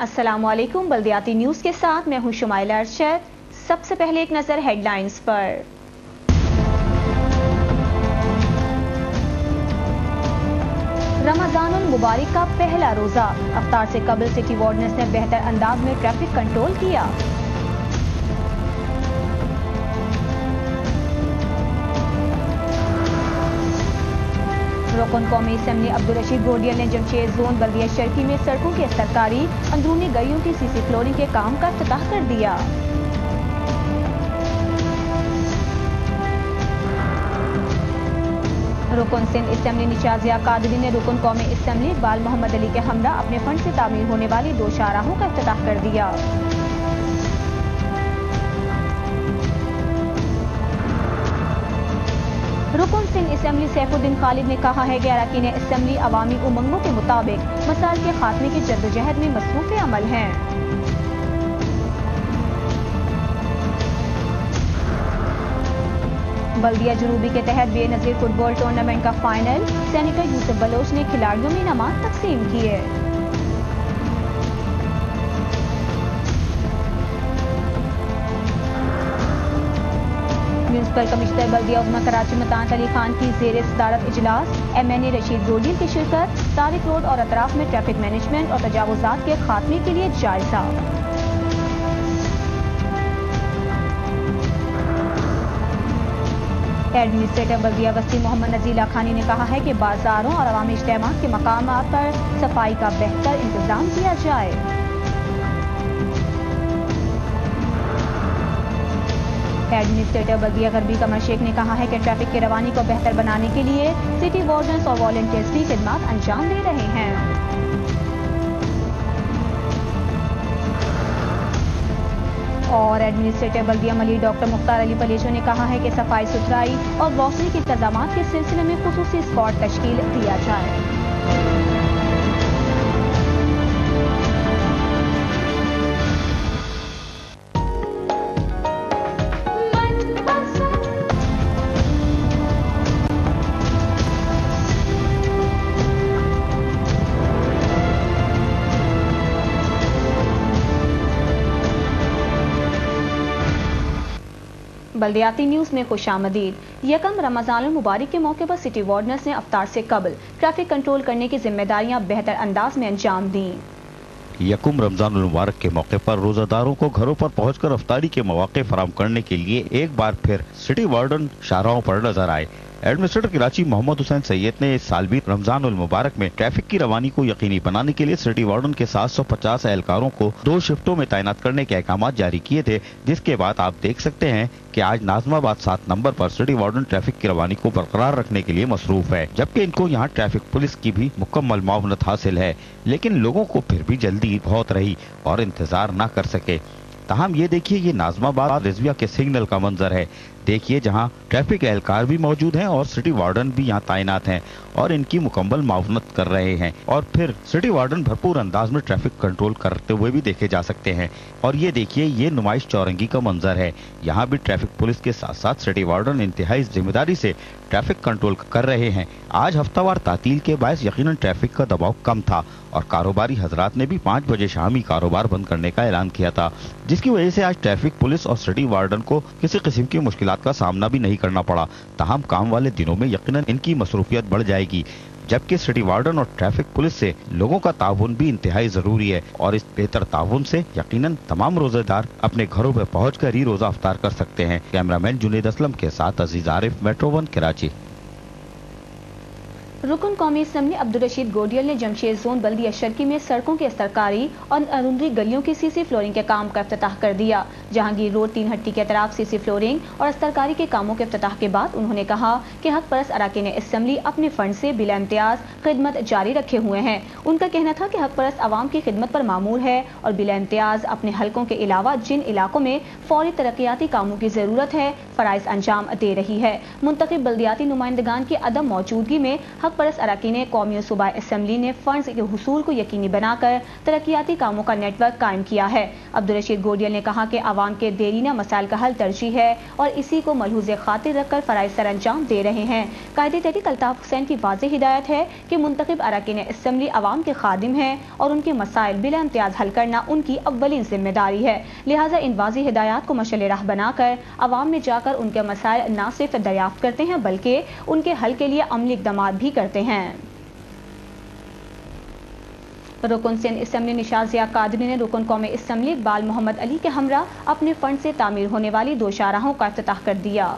अस्सलाम वालेकुम। बल्दियाती न्यूज़ के साथ मैं हूं शुमाइला अरशद। सबसे पहले एक नज़र हेडलाइंस पर। रमज़ानुल मुबारक का पहला रोज़ा, अफ्तार से कबल सिटी वार्डनेस ने बेहतर अंदाज में ट्रैफिक कंट्रोल किया। रुकन कौमी असेंबली अब्दुल रशीद गोडियल ने जमशेद जोन बल्दिया शर्की में सड़कों की सरकारी अंदरूनी गलियों की सीसी फ्लोरिंग के काम का इफ्तिताह कर दिया। रुकन सिंध असेंबली निशाजिया कादरी ने रुकन कौमी असेंबली इकबाल मोहम्मद अली के हमरा अपने फंड से तामीर होने वाली 2 शाहराहों का इफ्तिताह कर दिया। रुकन सिंध असेंबली सैफुद्दीन खालिद ने कहा है कि अरकान असेंबली अवामी उमंगों के मुताबिक मसाइल के खात्मे की जद्दोजहद में मसरूफ़ अमल हैं। बल्दिया जुनूबी के तहत बेनज़ीर फुटबॉल टूर्नामेंट का फाइनल, सेनेटर यूसुफ बलोच ने खिलाड़ियों में इनामात तकसीम किए। म्यूनिसिपल कमिश्नर बल्दिया उज़्मा कराची मतान अली खान की ज़ेर सदारत इजलास, MNA रशीद गोडियल की शिरकत, तारिक रोड और अतराफ में ट्रैफिक मैनेजमेंट और तजावुज़ात के खात्मे के लिए जायजा। एडमिनिस्ट्रेटर बल्दिया वसी मोहम्मद नजीला खानी ने कहा है कि बाजारों और अवामी इज्तिमात के मकामात पर सफाई का बेहतर इंतजाम किया जाए। एडमिनिस्ट्रेटर बल्दिया गरबी कमर शेख ने कहा है कि ट्रैफिक की रवानी को बेहतर बनाने के लिए सिटी वार्डन्स और वॉलंटियर्स भी खिदमत अंजाम दे रहे हैं। और एडमिनिस्ट्रेटर बल्दिया मलिक डॉक्टर मुख्तार अली पलेशो ने कहा है कि सफाई सुथराई और रोशनी के इंतजामात के सिलसिले में खुसूसी स्क्वाड तश्कील दिया जाए। बल्दियाती न्यूज़ में खुशामदीद। यकम रमज़ानुल मुबारक के मौके पर सिटी वार्डनेस ने अफ्तार से कबल ट्रैफिक कंट्रोल करने की जिम्मेदारियां बेहतर अंदाज में अंजाम दी। यकम रमज़ानुल मुबारक के मौके पर रोजादारों को घरों पर पहुंचकर अफ्तारी के मौके फराहम करने के लिए एक बार फिर सिटी वार्डन शाहराहों पर नजर आए। एडमिनिस्ट्रेटर कराची मोहम्मद हुसैन सैयद ने इस साल भी रमजानुल मुबारक में ट्रैफिक की रवानी को यकीनी बनाने के लिए सिटी वार्डन के 750 एहलकारों को 2 शिफ्टों में तैनात करने के अहकाम जारी किए थे, जिसके बाद आप देख सकते हैं कि आज नाजमाबाद 7 नंबर पर सिटी वार्डन ट्रैफिक की रवानी को बरकरार रखने के लिए मसरूफ है, जबकि इनको यहाँ ट्रैफिक पुलिस की भी मुकम्मल मावनत हासिल है। लेकिन लोगों को फिर भी जल्दी बहुत रही और इंतजार न कर सके। तहम ये देखिए, ये नाजमाबाद रिजविया के सिग्नल का मंजर है। देखिए, जहां ट्रैफिक एहलकार भी मौजूद हैं और सिटी वार्डन भी यहां तैनात हैं और इनकी मुकम्मल मावनत कर रहे हैं। और फिर सिटी वार्डन भरपूर अंदाज में ट्रैफिक कंट्रोल करते हुए भी देखे जा सकते हैं। और ये देखिए, ये नुमाइश चौरंगी का मंजर है। यहाँ भी ट्रैफिक पुलिस के साथ साथ सिटी वार्डन इंतहाई जिम्मेदारी से ट्रैफिक कंट्रोल कर रहे हैं। आज हफ्तावार तातील के बायस यकीनन ट्रैफिक का दबाव कम था और कारोबारी हजरात ने भी 5 बजे शामी कारोबार बंद करने का ऐलान किया था, जिसकी वजह से आज ट्रैफिक पुलिस और सिटी वार्डन को किसी किस्म की मुश्किलात का सामना भी नहीं करना पड़ा। तहम काम वाले दिनों में यकीनन इनकी मसरूफियत बढ़ जाएगी, जबकि सिटी वार्डन और ट्रैफिक पुलिस से लोगों का ताउन भी इंतहाई जरूरी है और इस बेहतर ताउन से यकीनन तमाम रोजेदार अपने घरों पर पहुंचकर ही रोजा अफ्तार कर सकते हैं। कैमरामैन जुनेद असलम के साथ अजीज आरिफ, मेट्रो 1 कराची। रुकन कौमी असेंबली अब्दुल रशीद गोडियल ने जमशेद जोन बल्दिया शर्की में सड़कों की सरकारी और अंदरूनी गलियों की सीसी फ्लोरिंग के काम का इफ्तिताह कर दिया। जहांगीर रोड 3 हट्टी के तरफ सीसी फ्लोरिंग और सरकारी के कामों के इफ्तिताह के बाद उन्होंने कहा कि हक परस्त अरकान असेंबली अपने फंड से बिला इम्तियाज खिदमत जारी रखे हुए हैं। उनका कहना था कि हक परस्त आवाम की खिदमत पर मामूल है और बिला इम्तियाज अपने हलकों के अलावा जिन इलाकों में फौरी तरक्याती कामों की जरूरत है फराइज अंजाम दे रही है। मुंतखब बल्दियाती नुमाइंदगान की अदम मौजूदगी में हक परस्त अरकान कौमी सूबाई असेंबली ने फंड्स के हुसूल को यकीनी बनाकर तरक्याती कामों का नेटवर्क कायम किया है। عبدالرشید گوڈیل نے کہا کہ عوام کے دیرینہ مسائل کا حل ترجیح ہے اور اسی کو ملحوظ خاطر رکھ کر فرائض سر انجام دے رہے ہیں۔ قائد تحریک الطاف حسین کی واضح ہدایت ہے کہ منتخب اراکین اسمبلی عوام کے خادم ہیں اور ان کے مسائل بلا امتیاز حل کرنا ان کی اولین ذمہ داری ہے، لہٰذا ان واضح ہدایات کو مشعل راہ بنا کر عوام میں جا کر ان کے مسائل نہ صرف دریافت کرتے ہیں بلکہ ان کے حل کے لیے عملی اقدامات بھی کرتے ہیں۔ رکن سندھ اسمبلی نشاط ضیاء قادری نے رکن قومی اسمبلی اقبال محمد علی کے ہمراہ اپنے فنڈ سے تعمیر ہونے والی 2 شاہراہوں کا افتتاح کر دیا۔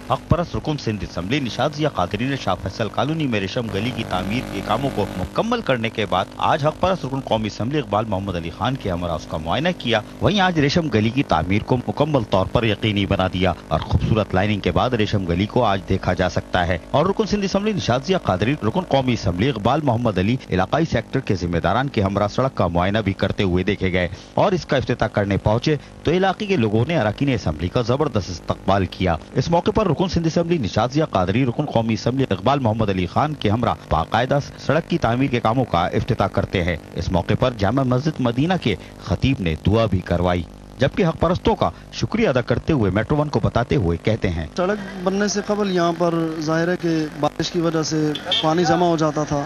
حق پرست رکن سندھ اسمبلی نشاط ضیاء قادری نے شاہ فیصل کالونی میں ریشم گلی کی تعمیر کے کاموں کو مکمل کرنے کے بعد آج حق پرست رکن قومی اسمبلی اقبال محمد علی خان کے ہمراہ اس کا معائنہ کیا۔ وہیں آج ریشم گلی کی تعمیر کو مکمل طور پر یقینی بنا دیا اور خوبصورت لائننگ کے بعد ریشم گلی کو آج دیکھا جا سکتا ہے۔ اور رکن سندھ اسمبلی نشاط ضیاء قادری رکن قومی اسمبلی اقبال محمد علی علاقائی سیکٹر کے ذمہ داران کے ہمراہ سڑک کا معائنہ بھی کرتے ہوئے دیکھے گئے اور اس کا افتتاح کرنے پہنچے تو علاقے کے لوگوں نے اراکین اسمبلی کا زبردست استقبال کیا۔ اس موقع پر رکن سندھ اسمبلی نشاط ضیاء قادری رکن قومی اسمبلی اقبال محمد علی خان کے ہمراہ باقاعدہ سڑک کی تعمیر کے کاموں کا افتتاح کرتے ہیں۔ اس موقع پر جامع مسجد مدینہ کے خطیب نے دعا بھی کروائی، جبکہ حق پرستوں کا شکریہ ادا کرتے ہوئے میٹرو ون کو بتاتے ہوئے کہتے ہیں، سڑک بننے سے قبل یہاں پر ظاہر ہے کہ بارش کی وجہ سے پانی جمع ہو جاتا تھا،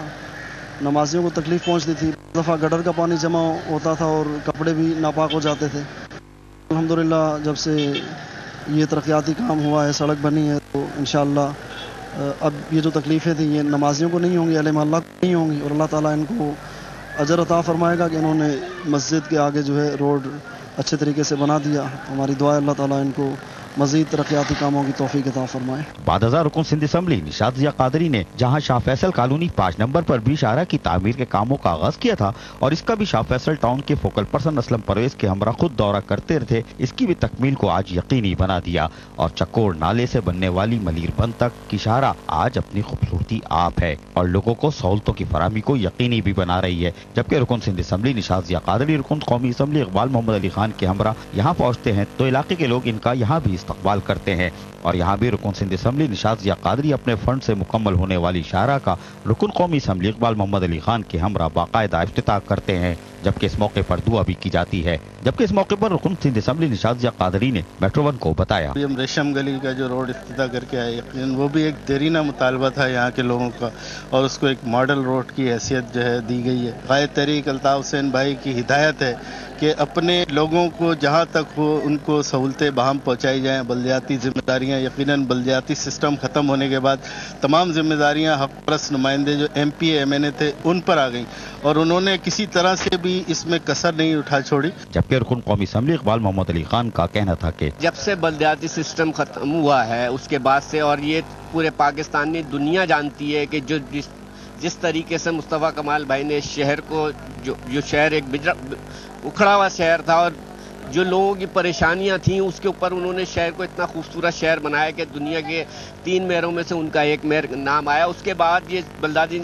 نمازیوں کو تکلیف پہنچتی تھی، دفعہ گٹر کا پانی جمع ہوتا تھا اور کپڑے بھی ناپاک ہو جاتے تھے۔ الحمدللہ جب سے یہ ترقیاتی کام ہوا ہے، سڑک بنی ہے، تو انشاءاللہ اب یہ جو تکلیفیں تھیں یہ نمازیوں کو نہیں ہوں گی، اہل محلہ کو نہیں ہوں گی، اور اللہ تعالیٰ ان کو اجر عطا فرمائے گا کہ انہوں نے مسجد کے آگے جو ہے روڈ اچھے طریقے سے بنا دیا۔ ہماری دعا ہے اللہ تعالیٰ ان کو مزید ترقیاتی کاموں کی توفیق عطا فرمائے۔ بعد ازاں رکن سندھ اسمبلی نشاط ضیاء قادری نے جہاں شاہ فیصل کالونی 5 نمبر پر بھی شاہراہ کی تعمیر کے کاموں کا آغاز کیا تھا اور اس کا بھی شاہ فیصل ٹاؤن کے فوکل پرسن اسلم پرویز کے ہمراہ خود دورہ کرتے رہے، اس کی بھی تکمیل کو آج یقینی بنا دیا اور چکوڑ نالے سے بننے والی ملیر بند تک کی شاہراہ آج اپنی خوبصورتی آپ ہے اور لوگوں کو سہولتوں کی فراہمی کو یقینی بھی بنا رہی ہے۔ جبکہ رکن سندھ اسمبلی نشاط ضیاء قادری رکن قومی اسمبلی اقبال محمد علی خان کے ہمراہ یہاں پہنچتے ہیں تو علاقے کے لوگ ان کا یہاں بھی استقبال کرتے ہیں اور یہاں بھی رکن سندھ اسمبلی نشاط ضیاء قادری اپنے فنڈ سے مکمل ہونے والی شاہراہ کا رکن قومی اسمبلی اقبال محمد علی خان کے ہمراہ باقاعدہ افتتاح کرتے ہیں، جبکہ اس موقع پر دعا بھی کی جاتی ہے۔ جبکہ اس موقع پر رکن سندھ اسمبلی نشاط ضیاء قادری نے میٹرو ون کو بتایا، ہم ریشم گلی کا جو روڈ افتتاح کر کے آئے، یقیناً وہ بھی ایک دیرینہ مطالبہ تھا یہاں کے لوگوں کا اور اس کو ایک ماڈل روڈ کی حیثیت جو ہے دی گئی ہے۔ قائد تحریک الطاف حسین بھائی کی ہدایت ہے کہ اپنے لوگوں کو جہاں تک ہو ان کو سہولتیں بہم پہنچائی جائیں۔ بلدیاتی ذمہ داریاں، یقیناً بلدیاتی سسٹم ختم ہونے کے بعد تمام ذمہ داریاں حق پرست نمائندے جو ایم پی ایم این اے تھے ان پر آ گئیں اور انہوں نے کسی طرح سے بھی اس میں کسر نہیں اٹھا چھوڑی۔ جبکہ رکن قومی اسمبلی اقبال محمد علی خان کا کہنا تھا کہ جب سے بلدیاتی سسٹم ختم ہوا ہے اس کے بعد سے، اور یہ پورے پاکستان میں دنیا جانتی ہے کہ جس طریقے سے مصطفیٰ کمال بھائی نے شہر کو جو شہر ایک اکھڑا ہوا شہر تھا اور جو لوگوں کی پریشانیاں تھیں اس کے اوپر انہوں نے شہر کو اتنا خوبصورت شہر بنایا کہ دنیا کے 3 میئروں میں سے ان کا ایک میئر نام آیا۔ اس کے بعد یہ بلدیاتی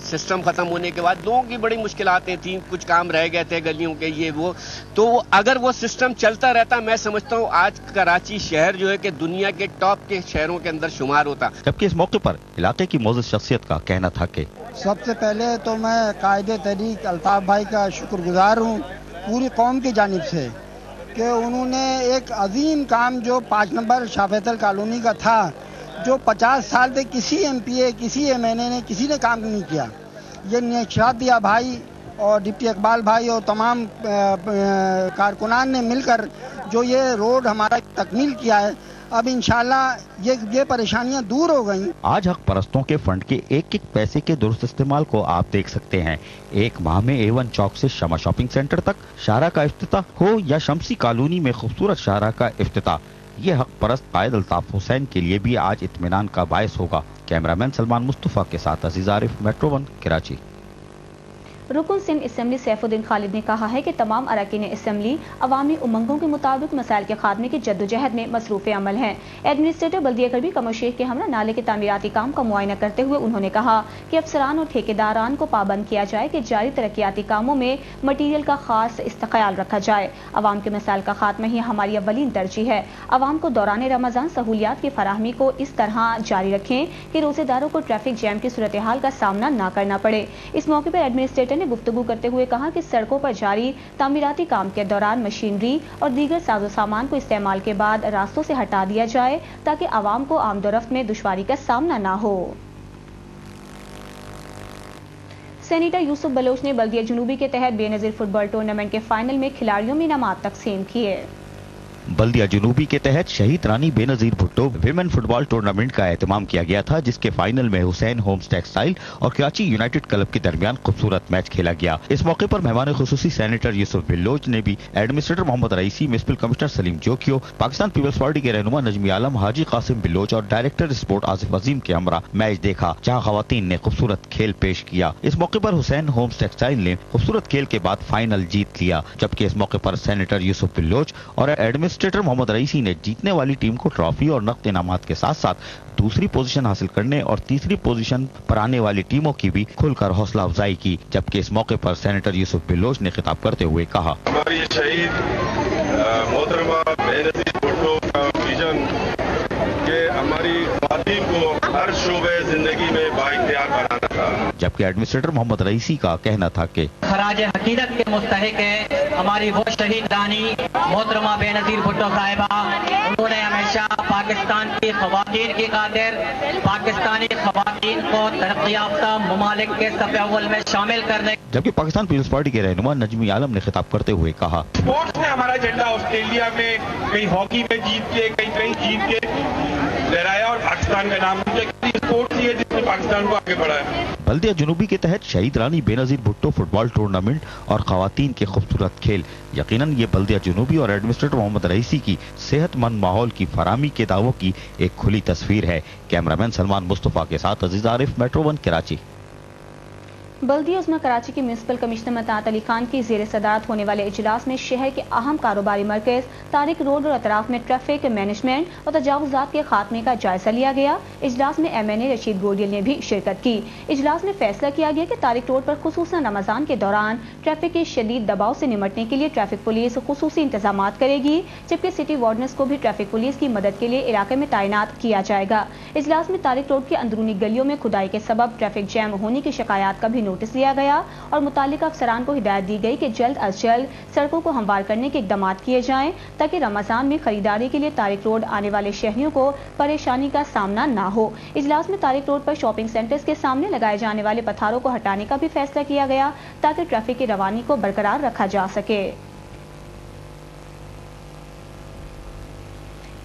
سسٹم ختم ہونے کے بعد لوگوں کی بڑی مشکلاتیں تھیں، کچھ کام رہ گئے تھے گلیوں کے، یہ وہ، تو اگر وہ سسٹم چلتا رہتا میں سمجھتا ہوں آج کراچی شہر جو ہے کہ دنیا کے ٹاپ کے شہروں کے اندر شمار ہوتا۔ جبکہ اس موقع پر علاقے کی معزز شخصیت کا کہنا تھا کہ سب سے پہلے تو میں قائد تحریک الطاف بھائی کا شکر گزار ہوں پوری قوم کی جانب سے کہ انہوں نے ایک عظیم کام جو 5 نمبر شاہ فیصل کالونی کا تھا، جو 50 سال سے کسی ایم پی اے کسی ایم این اے نے کسی نے کام نہیں کیا، یہ نشاط ضیاء بھائی اور ڈپٹی اقبال بھائی اور تمام کارکنان نے مل کر جو یہ روڈ ہمارا تکمیل کیا ہے، اب انشاءاللہ یہ پریشانیاں دور ہو گئیں۔ آج حق پرستوں کے فنڈ کے ایک پیسے کے درست استعمال کو آپ دیکھ سکتے ہیں۔ ایک ماہ میں A1 چوک سے شمع شاپنگ سینٹر تک شاہراہ کا افتتاح ہو یا شمسی کالونی میں خوبصورت شاہراہ کا افتتاح، یہ حق پرست قائد الطاف حسین کے لیے بھی آج اطمینان کا باعث ہوگا۔ کیمرامین سلمان مصطفیٰ کے ساتھ عزیز عارف، میٹرو ون، کراچی۔ رکن سندھ اسمبلی سیف الدین خالد نے کہا ہے کہ تمام اراکین اسمبلی عوامی امنگوں کے مطابق مسائل کے خاتمے کی جدوجہد میں مصروف عمل ہیں۔ ایڈمنسٹریٹر بلدیہ کربی کمر شیخ کے ہمراہ نالے کے تعمیراتی کام کا معائنہ کرتے ہوئے انہوں نے کہا کہ افسران اور ٹھیکیداران کو پابند کیا جائے کہ جاری ترقیاتی کاموں میں مٹیریل کا خاص خیال رکھا جائے۔ عوام کے مسائل کا خاتمہ ہی ہماری اولین ترجیح ہے۔ عوام کو دوران رمضان سہولیات کی فراہمی کو اس طرح جاری رکھیں کہ روزے داروں کو ٹریفک جیم کی صورتحال کا سامنا نہ کرنا پڑے۔ اس موقع پر ایڈمنسٹریٹر एडमिनिस्ट्रेटर ने गुफ्तगू करते हुए कहा कि सड़कों पर जारी तामीराती काम के दौरान मशीनरी और दीगर साजो सामान को इस्तेमाल के बाद रास्तों से हटा दिया जाए ताकि आवाम को आमदोरफ्त में दुश्वारी का सामना न हो। सेनेटर यूसुफ बलोच ने बल्दिया जुनूबी के तहत बेनजीर फुटबॉल टूर्नामेंट के फाइनल में खिलाड़ियों में इनामात तकसीम किए। बल्दिया जुनूबी के तहत शहीद Rani Benazir Bhutto women football tournament का एहतमाम किया गया था, जिसके फाइनल में हुसैन होम्स टेक्सटाइल और कराची यूनाइटेड क्लब के दरमियान खूबसूरत मैच खेला गया। इस मौके पर मेहमान खुसूसी सेनेटर यूसुफ बलोच ने भी administrator Mohammad Raisi, municipal commissioner Saleem Jokhio, Pakistan Peoples Party के रहनुमा नजमी आलम, हाजी कासिम बलोच और डायरेक्टर स्पोर्ट आसिफ अजीम के हमरा मैच देखा, जहाँ खवातीन ने खूबसूरत खेल पेश किया। इस मौके पर हुसैन होम्स टेक्सटाइल ने खूबसूरत खेल के बाद फाइनल जीत लिया, जबकि इस मौके पर सेनेटर यूसुफ बलोच और एडमिनिस्ट्रेटर मोहम्मद रईसी ने जीतने वाली टीम को ट्रॉफी और नकद इनामात के साथ साथ दूसरी पोजीशन हासिल करने और तीसरी पोजीशन पर आने वाली टीमों की भी खुलकर हौसला अफजाई की। जबकि इस मौके पर सेनेटर यूसुफ बलोच ने खिताब करते हुए कहा, हमारी शहीद मोहतरमा बेनजीर भुट्टो का विजन के हमारी ख्वातीन को हर शोबे जिंदगी में बाइख्तियार बनाना था। जबकि एडमिनिस्ट्रेटर मोहम्मद रईसी का कहना था कि खराज हकीकत के मुस्तहिक है हमारी वो शहीद रानी मोहतरमा बेनजीर भुट्टो साहिबा। उन्होंने हमेशा पाकिस्तान की ख्वातीन की खातिर पाकिस्तानी ख्वातीन को तरक्की याफ्ता ममालिक के सफ़े अव्वल में शामिल करने। जबकि पाकिस्तान पीपल्स पार्टी के रहनुमा नजमी आलम ने खिताब करते हुए कहा, स्पोर्ट्स ने हमारा झंडा ऑस्ट्रेलिया में कहीं हॉकी में जीत के कहीं जीत के लहराया और पाकिस्तान का नाम स्पोर्ट्स ही है जिसने पाकिस्तान को आगे बढ़ाया। बल्दिया जुनूबी के तहत शहीद रानी बेनजीर भुट्टो फुटबॉल टूर्नामेंट और खवातीन के खूबसूरत खेल, यकीनन ये बल्दिया जुनूबी और एडमिनिस्ट्रेटर मोहम्मद रईसी की सेहतमंद माहौल की फराहमी के दावों की एक खुली तस्वीर है। कैमरामैन सलमान मुस्तफा के साथ अजीज आरिफ, मेट्रो 1 कराची। बल्दिया उस्मा कराची के म्युनिसिपल कमिश्नर मताअत अली खान की ज़ेर सदारत होने वाले इजलास में शहर के अहम कारोबारी मरकज तारिक रोड और अतराफ में ट्रैफिक मैनेजमेंट और तजावुजात के खात्मे का जायजा लिया गया। इजलास में MNA रशीद गोडियल ने भी शिरकत की। इजलास में फैसला किया गया कि तारिक रोड पर खुसूसन रमजान के दौरान ट्रैफिक के शदीद दबाव से निमटने के लिए ट्रैफिक पुलिस खुसूसी इंतजाम करेगी, जबकि सिटी वार्डनर्स को भी ट्रैफिक पुलिस की मदद के लिए इलाके में तैनात किया जाएगा। इजलास में तारिक रोड के अंदरूनी गलियों में खुदाई के सबब ट्रैफिक जैम होने की शिकायत का भी नोटिस लिया गया और मुतालिका अफसरान को हिदायत दी गई कि जल्द अज जल्द सड़कों को हमवार करने के इकदाम किए जाएं ताकि रमजान में खरीदारी के लिए तारिक रोड आने वाले शहरियों को परेशानी का सामना न हो। इजलास में तारिक रोड पर शॉपिंग सेंटर्स के सामने लगाए जाने वाले पत्थरों को हटाने का भी फैसला किया गया ताकि ट्रैफिक की रवानी को बरकरार रखा जा सके।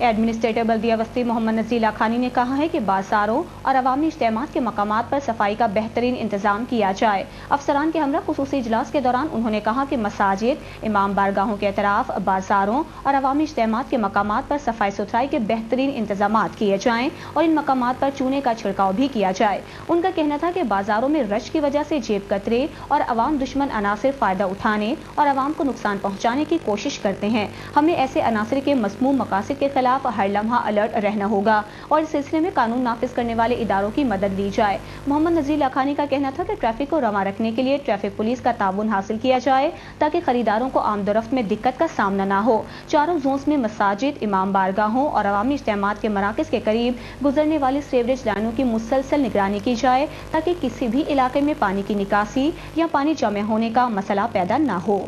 एडमिनिस्ट्रेटर बल्दिया वस्ती मोहम्मद नज़ीर लाखानी ने कहा है कि बाजारों और अवामी इज्तिमात के मकामात पर सफाई का बेहतरीन इंतजाम किया जाए। अफसरान के हमरा खुसूसी इजलास के दौरान उन्होंने कहा कि मसाजिद, इमाम बारगाहों के अतराफ, बाजारों और अवामी इज्तिमात के मकामात पर सफाई सुथराई के बेहतरीन इंतजाम किए जाएं और इन मकामात पर चूने का छिड़काव भी किया जाए। उनका कहना था कि बाजारों में रश की वजह से जेब कतरे और अवाम दुश्मन अनासिर फायदा उठाने और अवाम को नुकसान पहुँचाने की कोशिश करते हैं। हमें ऐसे अनासिर के मज़मूम मकासद के खिलाफ हर लम्हा अलर्ट रहना होगा और इस सिलसिले में कानून नाफिज करने वाले इदारों की मदद ली जाए। मोहम्मद नज़ीर लाखानी का कहना था कि ट्रैफिक को रवा रखने के लिए ट्रैफिक पुलिस का ताउन हासिल किया जाए ताकि खरीदारों को आमदोरफ्त में दिक्कत का सामना न हो। चारों जोन्स में मसाजिद, इमाम बारगाहों और अवामी इज्तिमात के मराकज़ के करीब गुजरने वाली सीवरेज लाइनों की मुसलसल निगरानी की जाए ताकि किसी भी इलाके में पानी की निकासी या पानी जमा होने का मसला पैदा न हो।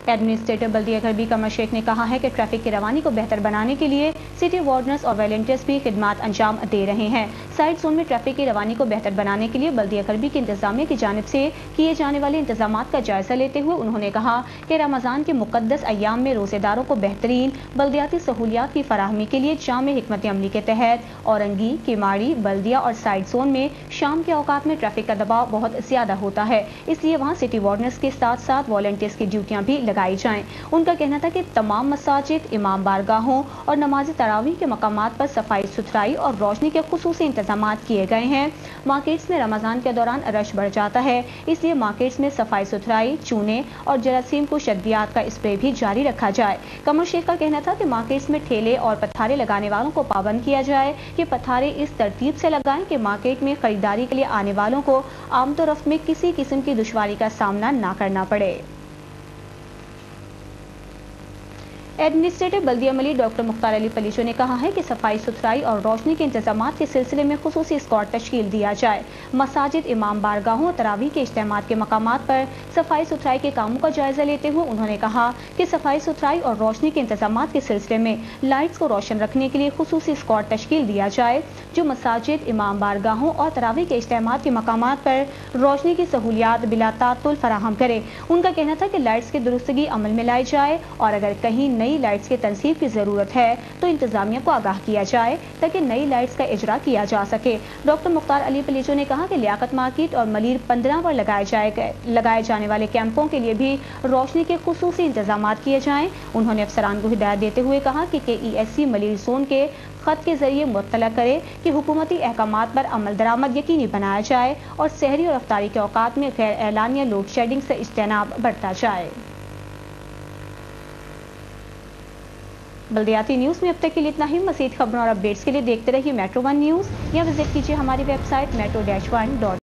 एडमिनिस्ट्रेटर बल्दिया गरबी कमर शेख ने कहा है कि ट्रैफिक की रवानी को बेहतर बनाने के लिए सिटी वार्डनर्स और वॉलंटियर्स भी खिदमात अंजाम दे रहे हैं। साइड जोन में ट्रैफिक की रवानी को बेहतर बनाने के लिए बल्दिया गरबी की इंतजामिया की जानिब से किए जाने वाले इंतजाम का जायजा लेते हुए उन्होंने कहा कि रमजान के मुकद्दस अय्याम में रोजेदारों को बेहतरीन बल्दियाती सहूलियात की फराहमी के लिए जामे हिकमत अमली के तहत औरंगी, किमाड़ी, बल्दिया और साइड जोन में शाम के औकात में ट्रैफिक का दबाव बहुत ज्यादा होता है, इसलिए वहाँ सिटी वार्डनर्स के साथ साथ वॉलंटियर्स की ड्यूटियां भी लगाई जाएं। उनका कहना था कि तमाम मसाजिद, इमाम बारगाहों और नमाज तरावीह के मकामात पर सफाई सुथराई और रोशनी के खुसूसी इंतजाम किए गए हैं। मार्केट्स में रमजान के दौरान रश बढ़ जाता है, इसलिए मार्केट्स में सफाई सुथराई, चूने और जरासीम को शद्दियात का स्प्रे भी जारी रखा जाए। कमर शेख का कहना था कि मार्केट्स में ठेले और पथारे लगाने वालों को पाबंद किया जाए कि पथारे इस तरतीब से लगाएं कि मार्केट में खरीदारी के लिए आने वालों को आमदोरफ्त में किसी किस्म की दुश्वारी का सामना न करना पड़े। एडमिनिस्ट्रेटिव बल्दिया मली डॉक्टर मुख्तार अली पलीचो ने कहा है कि सफाई सुथराई और रोशनी के इंतजामात के सिलसिले में खुसूसी स्क्वाड तश्कील दिया जाए। मसाजिद, इमाम बारगाहों और तरावी के इज्तिमात के मकामात पर सफाई सुथराई के कामों का जायजा लेते हुए उन्होंने कहा कि सफाई सुथराई और रोशनी के इंतजामात के सिलसिले में लाइट्स को रोशन रखने के लिए खुसूसी स्क्वाड तश्कील दिया जाए जो मसाजिद, इमाम बारगाहों और तरावी के इज्तिमात के मकामात पर रोशनी की सहूलियात बिला तातुल फराहम करे। उनका कहना था कि लाइट्स की दुरुस्तगी अमल में लाई जाए और अगर कहीं नई लाइट्स के तनसीब की जरूरत है तो इंतजामिया को आगाह किया जाए ताकि नई लाइट्स का इजरा किया जा सके। डॉक्टर मुख्तार अली पलीचो ने कहा कि लियाकत मार्केट और मलीर 15 पर लगाए जाने वाले कैंपों के लिए भी रोशनी के खुसूसी इंतजाम किए जाएं। उन्होंने अफसरान को हिदायत देते हुए कहा कि KESC मलीर जोन के खत के जरिए मुत्तला करे कि हुकूमती अहकामात पर अमल दरामद यकीनी बनाया जाए और सहरी और अफ्तारी के औकात में गैर एलानिया लोड शेडिंग से इज्तनाब बरता जाए। बल्दियाती न्यूज़ में अब तक के लिए इतना ही। मज़ीद खबरों और अपडेट्स के लिए देखते रहिए Metro 1 न्यूज़ या विजिट कीजिए हमारी वेबसाइट metro-1.com।